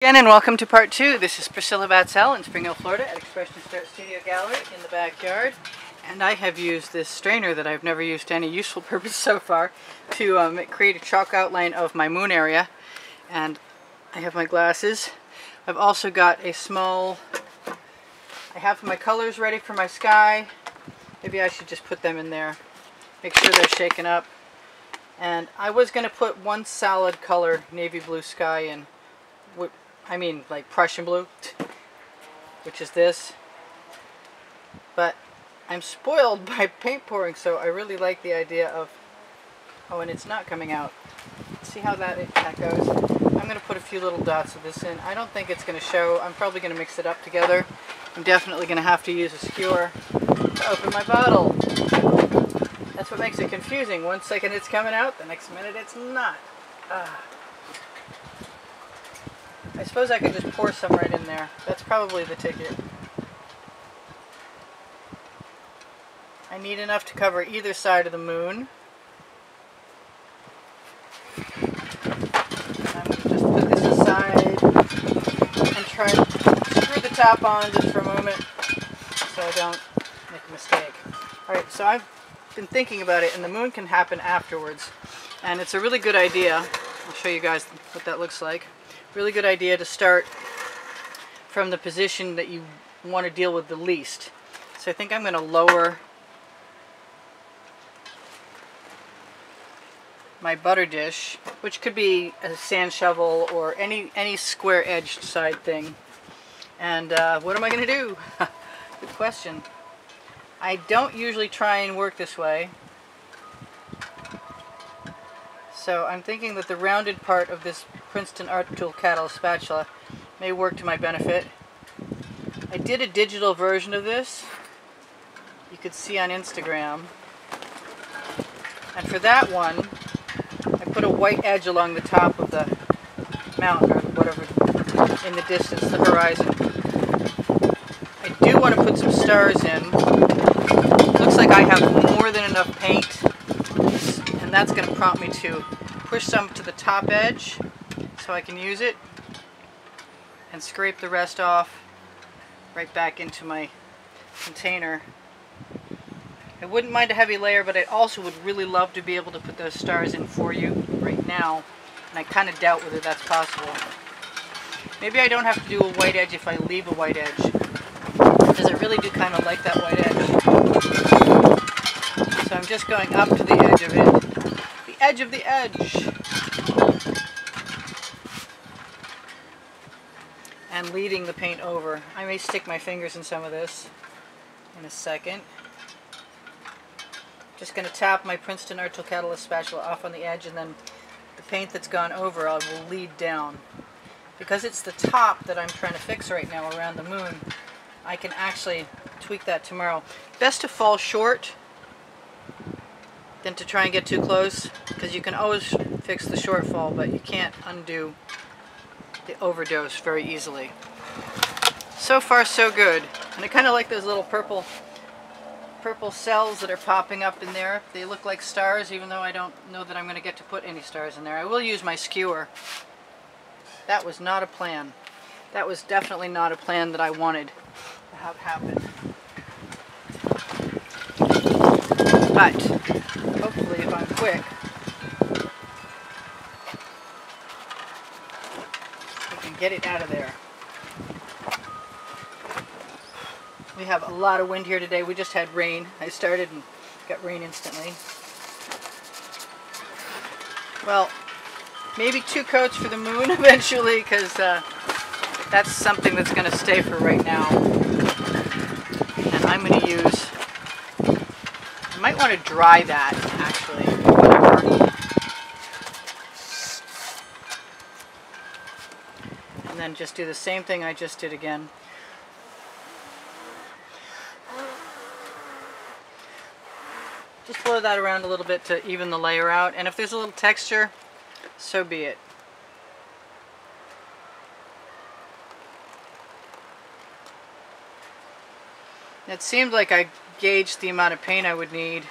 Again, and welcome to part 2. This is Priscilla Batzell in Spring Hill, Florida at Expressionist Studio Gallery in the backyard. And I have used this strainer that I've never used to any useful purpose so far to create a chalk outline of my moon area. And I have my glasses. I've also got a small... I have my colors ready for my sky. Maybe I should just put them in there. Make sure they're shaken up. And I was going to put one solid color navy blue sky in. I mean, like Prussian blue, which is this. But I'm spoiled by paint pouring, so I really like the idea of... Oh, and it's not coming out. Let's see how that goes. I'm going to put a few little dots of this in. I don't think it's going to show. I'm probably going to mix it up together. I'm definitely going to have to use a skewer to open my bottle. That's what makes it confusing. 1 second it's coming out, the next minute it's not. I suppose I could just pour some right in there. That's probably the ticket. I need enough to cover either side of the moon. I'm going to just put this aside and try to screw the top on just for a moment so I don't make a mistake. Alright, so I've been thinking about it, and the moon can happen afterwards. And it's a really good idea. I'll show you guys what that looks like. Really good idea to start from the position that you want to deal with the least. So I think I'm going to lower my butter dish, which could be a sand shovel or any square edged side thing. And what am I going to do? Good question. I don't usually try and work this way. So I'm thinking that the rounded part of this Princeton Art Tool Catalyst spatula may work to my benefit. I did a digital version of this. You could see on Instagram. And for that one, I put a white edge along the top of the mountain or whatever in the distance, the horizon. I do want to put some stars in. It looks like I have more than enough paint, and that's going to prompt me to push some to the top edge so I can use it and scrape the rest off right back into my container. I wouldn't mind a heavy layer, but I also would really love to be able to put those stars in for you right now, and I kind of doubt whether that's possible. Maybe I don't have to do a white edge if I leave a white edge, because I really do kind of like that white edge. So I'm just going up to the edge of it. The edge of the edge! And leading the paint over. I may stick my fingers in some of this in a second. Just going to tap my Princeton Art Tool Catalyst spatula off on the edge, and then the paint that's gone over I will lead down. Because it's the top that I'm trying to fix right now around the moon, I can actually tweak that tomorrow. Best to fall short than to try and get too close, because you can always fix the shortfall, but you can't undo the overdose very easily. So far so good. And I kind of like those little purple cells that are popping up in there. They look like stars, even though I don't know that I'm going to get to put any stars in there. I will use my skewer. That was not a plan. That was definitely not a plan that I wanted to have happen. But hopefully, if I'm quick, I can get it out of there. We have a lot of wind here today. We just had rain. I started and got rain instantly. Well, maybe 2 coats for the moon eventually, because that's something that's going to stay for right now. And I'm going to use... I might want to dry that, actually. Whatever. And then just do the same thing I just did again. Just blow that around a little bit to even the layer out. And if there's a little texture, so be it. It seemed like I gauged the amount of paint I would need,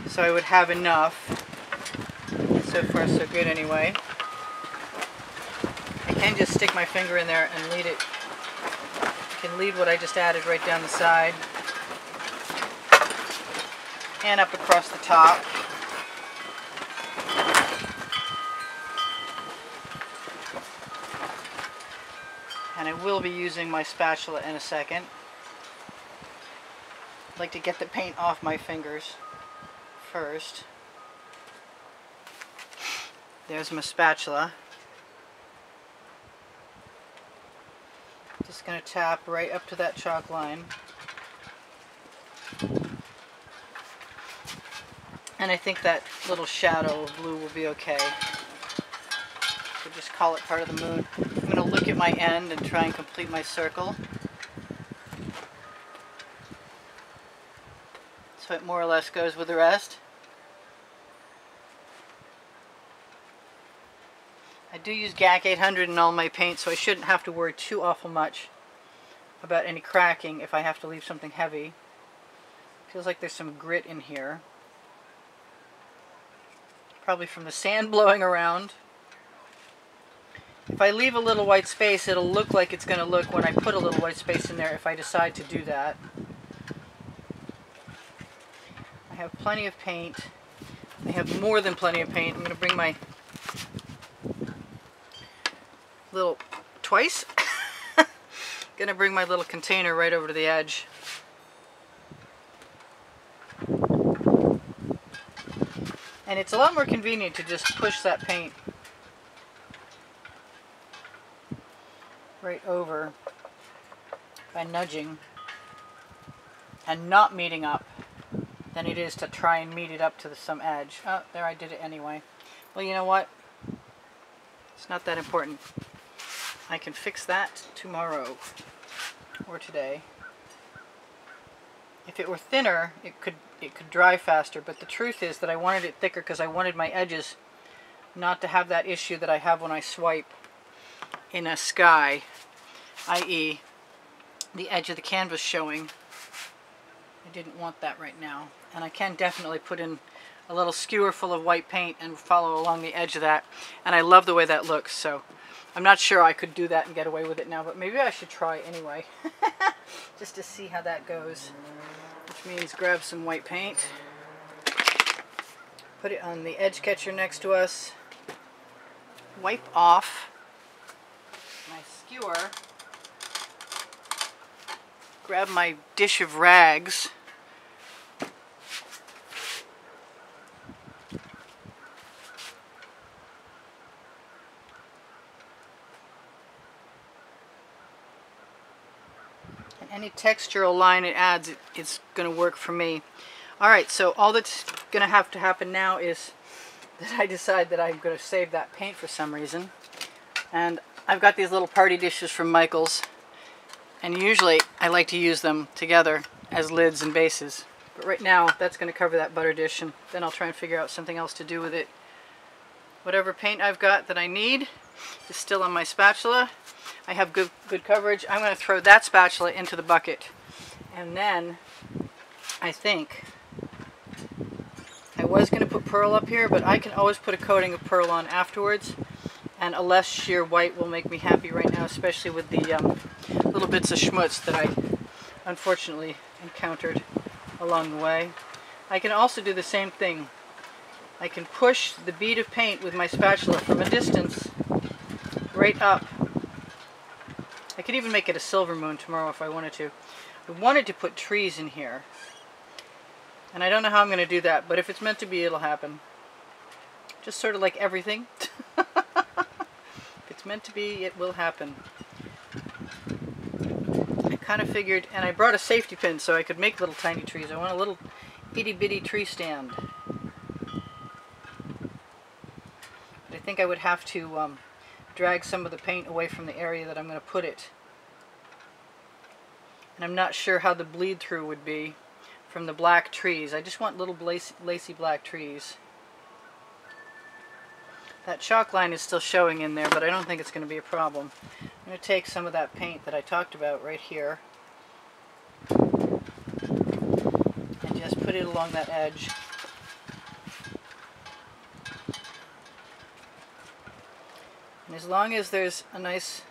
so I would have enough. So far so good anyway. I can just stick my finger in there and lead it. I can lead what I just added right down the side and up across the top. And I will be using my spatula in a second. I'd like to get the paint off my fingers first. There's my spatula. Just going to tap right up to that chalk line. And I think that little shadow of blue will be okay. So just call it part of the moon. I'm going to look at my end and try and complete my circle. So it more or less goes with the rest. I do use GAC 800 in all my paint, so I shouldn't have to worry too awful much about any cracking if I have to leave something heavy. Feels like there's some grit in here. Probably from the sand blowing around. If I leave a little white space, it'll look like it's going to look when I put a little white space in there if I decide to do that. I have plenty of paint. I have more than plenty of paint. I'm going to bring my little, twice? Going to bring my little container right over to the edge. And it's a lot more convenient to just push that paint right over by nudging and not meeting up than it is to try and meet it up to some edge. Oh, there, I did it anyway. Well, you know what? It's not that important. I can fix that tomorrow or today. If it were thinner, it could dry faster, but the truth is that I wanted it thicker because I wanted my edges not to have that issue that I have when I swipe in a sky, i.e. the edge of the canvas showing. I didn't want that right now. And I can definitely put in a little skewer full of white paint and follow along the edge of that. And I love the way that looks, so I'm not sure I could do that and get away with it now, but maybe I should try anyway. Just to see how that goes. Which means grab some white paint, put it on the edge catcher next to us, wipe off my skewer, grab my dish of rags, and any textural line it adds, it's going to work for me. Alright, so all that's going to have to happen now is that I decide that I'm going to save that paint for some reason. And I've got these little party dishes from Michael's, and usually I like to use them together as lids and bases. But right now, that's going to cover that butter dish, and then I'll try and figure out something else to do with it. Whatever paint I've got that I need is still on my spatula. I have good coverage. I'm going to throw that spatula into the bucket. And then, I think, I was going to put pearl up here, but I can always put a coating of pearl on afterwards. And a less sheer white will make me happy right now, especially with the little bits of schmutz that I unfortunately encountered along the way. I can also do the same thing. I can push the bead of paint with my spatula from a distance right up. I could even make it a silver moon tomorrow if I wanted to. I wanted to put trees in here. And I don't know how I'm going to do that, but if it's meant to be, it'll happen. Just sort of like everything. If it's meant to be, it will happen. I kind of figured, and I brought a safety pin so I could make little tiny trees. I want a little itty bitty tree stand. But I think I would have to drag some of the paint away from the area that I'm going to put it. And I'm not sure how the bleed through would be from the black trees. I just want little lacy black trees. That chalk line is still showing in there, but I don't think it's going to be a problem. I'm going to take some of that paint that I talked about right here and just put it along that edge. And as long as there's a nice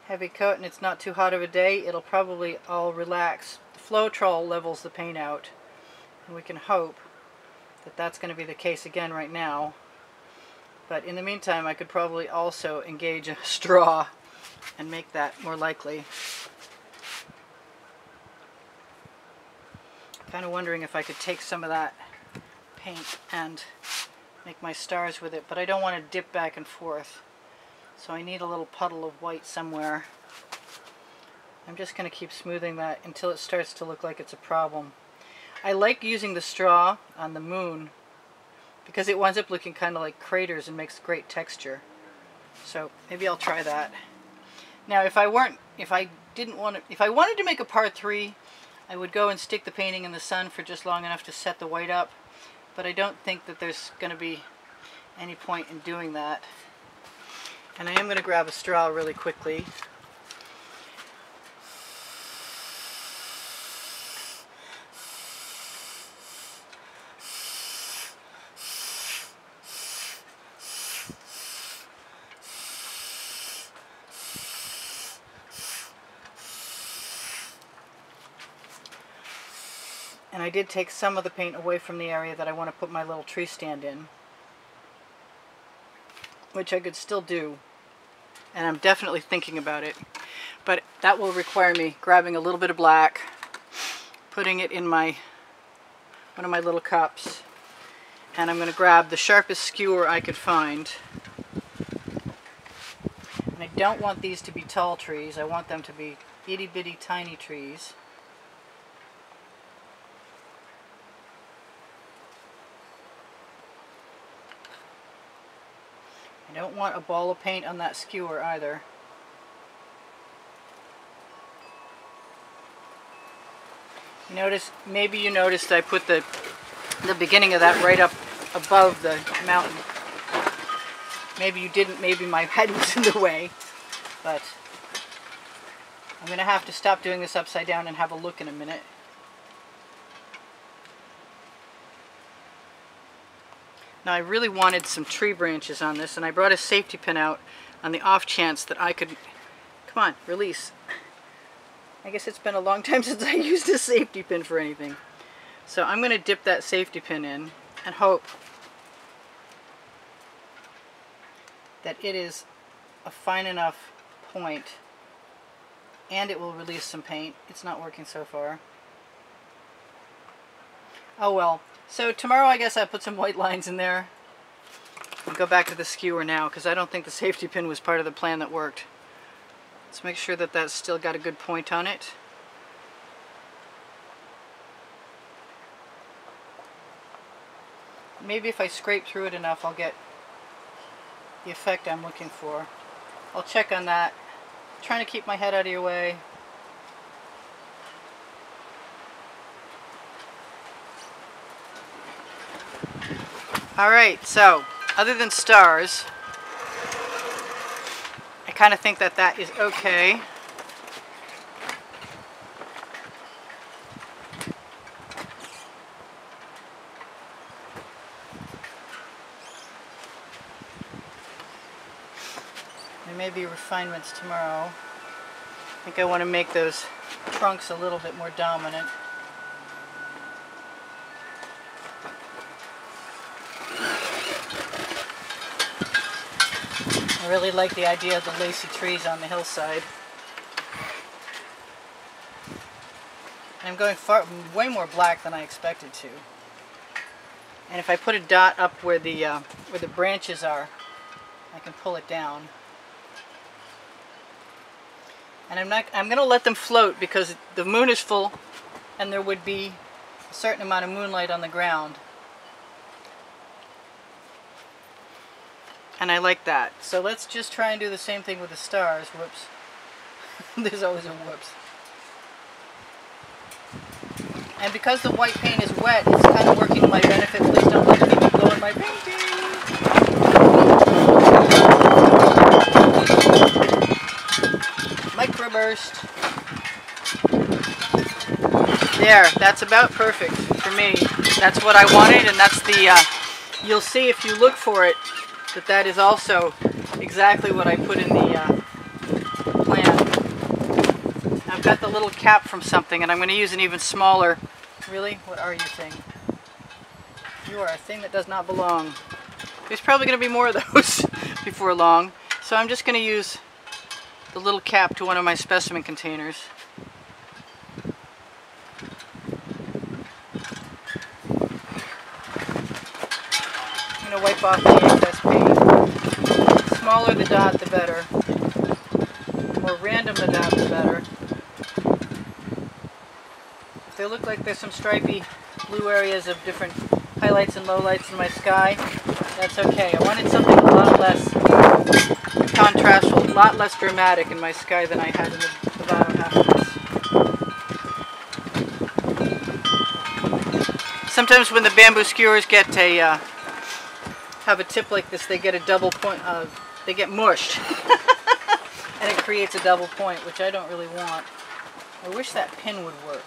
heavy coat and it's not too hot of a day, it'll probably all relax. The Floetrol levels the paint out, and we can hope that that's going to be the case again right now. But in the meantime, I could probably also engage a straw and make that more likely. Kind of wondering if I could take some of that paint and make my stars with it, but I don't want to dip back and forth. So I need a little puddle of white somewhere. I'm just going to keep smoothing that until it starts to look like it's a problem. I like using the straw on the moon because it winds up looking kind of like craters and makes great texture. So maybe I'll try that. Now if I wanted to make a part 3, I would go and stick the painting in the sun for just long enough to set the white up, but I don't think that there's going to be any point in doing that. And I am going to grab a straw really quickly. And I did take some of the paint away from the area that I want to put my little tree stand in, which I could still do, and I'm definitely thinking about it. But that will require me grabbing a little bit of black, putting it in one of my little cups, and I'm going to grab the sharpest skewer I could find. And I don't want these to be tall trees, I want them to be itty bitty tiny trees. I don't want a ball of paint on that skewer either. Maybe you noticed I put the beginning of that right up above the mountain. Maybe you didn't, maybe my head was in the way, but I'm going to have to stop doing this upside down and have a look in a minute. Now I really wanted some tree branches on this, and I brought a safety pin out on the off chance that I could, come on, release. I guess it's been a long time since I used a safety pin for anything. So I'm going to dip that safety pin in and hope that it is a fine enough point and it will release some paint. It's not working so far. Oh well. So tomorrow I guess I'll put some white lines in there and go back to the skewer now, because I don't think the safety pin was part of the plan that worked. Let's make sure that that's still got a good point on it. Maybe if I scrape through it enough I'll get the effect I'm looking for. I'll check on that. I'm trying to keep my head out of your way. Alright, so other than stars, I kind of think that that is okay. There may be refinements tomorrow. I think I want to make those trunks a little bit more dominant. I really like the idea of the lacy trees on the hillside. And I'm going way more black than I expected to. And if I put a dot up where the branches are, I can pull it down. And I'm going to let them float because the moon is full and there would be a certain amount of moonlight on the ground. And I like that. So let's just try and do the same thing with the stars. Whoops. There's always a whoops. And because the white paint is wet, it's kind of working to my benefit. Please don't let me go in my painting. Microburst. There, that's about perfect for me. That's what I wanted, and that's the, you'll see if you look for it, that is also exactly what I put in the plan. I've got the little cap from something, and I'm going to use an even smaller. Really? What are you, thing? You are a thing that does not belong. There's probably going to be more of those before long. So I'm just going to use the little cap to one of my specimen containers. I'm going to wipe off the excess paint. The smaller the dot, the better. The more random the dot, the better. If they look like there's some stripy blue areas of different highlights and lowlights in my sky, that's okay. I wanted something a lot less contrastful, a lot less dramatic in my sky than I had in the bottom half of this. Sometimes when the bamboo skewers get a have a tip like this, they get a double point. They get mushed, and it creates a double point, which I don't really want. I wish that pin would work.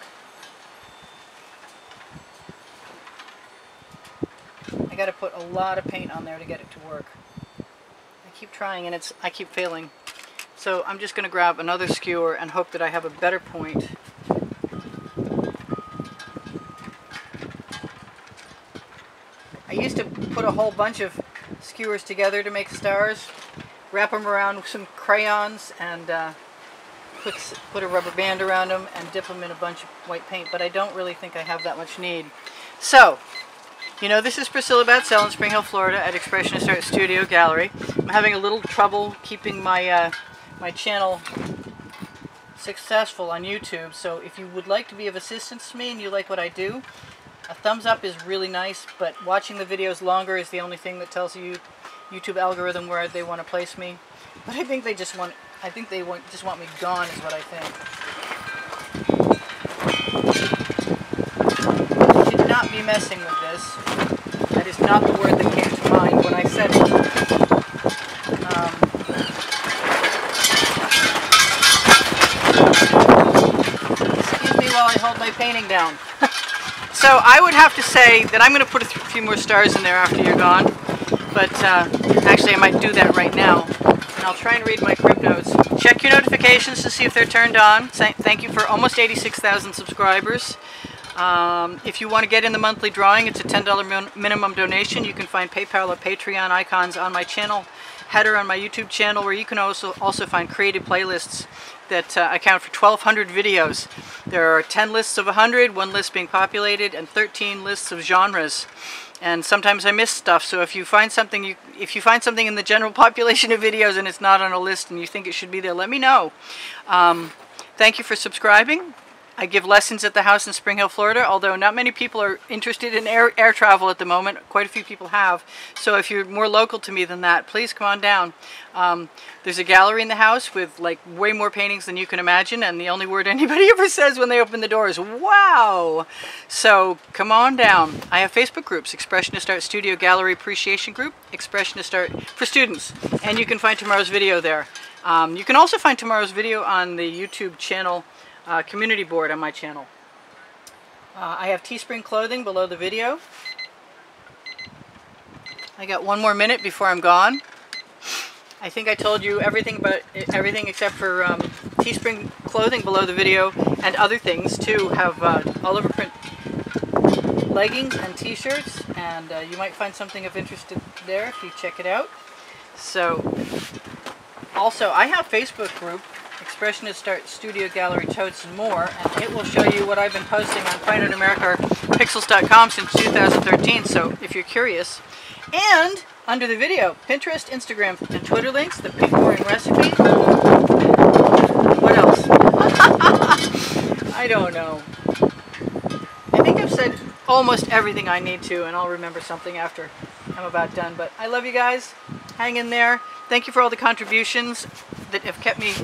I got to put a lot of paint on there to get it to work. I keep trying and I keep failing. So I'm just going to grab another skewer and hope that I have a better point. I used to put a whole bunch of skewers together to make stars, wrap them around with some crayons, and put a rubber band around them and dip them in a bunch of white paint, but I don't really think I have that much need. So, you know, this is Priscilla Batzell in Spring Hill, Florida at Expressionist Art Studio Gallery. I'm having a little trouble keeping my my channel successful on YouTube, so if you would like to be of assistance to me and you like what I do, a thumbs up is really nice, but watching the videos longer is the only thing that tells you YouTube algorithm where they want to place me. But I think they just want, just want me gone is what I think. You should not be messing with this. That is not the word that came to mind when I said it. Excuse me while I hold my painting down. So I would have to say that I'm going to put a few more stars in there after you're gone, but actually I might do that right now, and I'll try and read my crib notes. Check your notifications to see if they're turned on. Thank you for almost 86,000 subscribers. If you want to get in the monthly drawing, it's a $10 minimum donation. You can find PayPal or Patreon icons on my channel header on my YouTube channel, where you can also find created playlists that account for 1,200 videos. There are 10 lists of 100, one list being populated, and 13 lists of genres. And sometimes I miss stuff, so if you find something in the general population of videos and it's not on a list and you think it should be there, let me know. Thank you for subscribing. I give lessons at the house in Spring Hill, Florida, although not many people are interested in air travel at the moment. Quite a few people have. So if you're more local to me than that, please come on down. There's a gallery in the house with like way more paintings than you can imagine, and the only word anybody ever says when they open the door is, "Wow!" So come on down. I have Facebook groups, Expressionist Art Studio Gallery Appreciation Group, Expressionist Art for Students, and you can find tomorrow's video there. You can also find tomorrow's video on the YouTube channel community board on my channel. I have Teespring clothing below the video. I got one more minute before I'm gone. I think I told you everything except for Teespring clothing below the video, and other things too. Have all over print leggings and t-shirts, and you might find something of interest there if you check it out. So also I have Facebook group, Expressionist Art Studio Gallery Totes and More, and it will show you what I've been posting on Fine Art America or Pixels.com since 2013, so if you're curious. And under the video, Pinterest, Instagram, and Twitter links, the pink boring recipe. What else? I don't know. I think I've said almost everything I need to, and I'll remember something after I'm about done. But I love you guys. Hang in there. Thank you for all the contributions that have kept me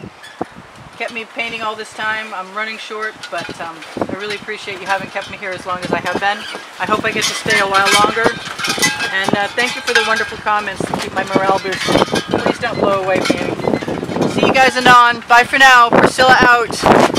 painting all this time. I'm running short, but I really appreciate you having kept me here as long as I have been. I hope I get to stay a while longer. And thank you for the wonderful comments to keep my morale boosted. Please don't blow away painting. See you guys anon. Bye for now. Priscilla out.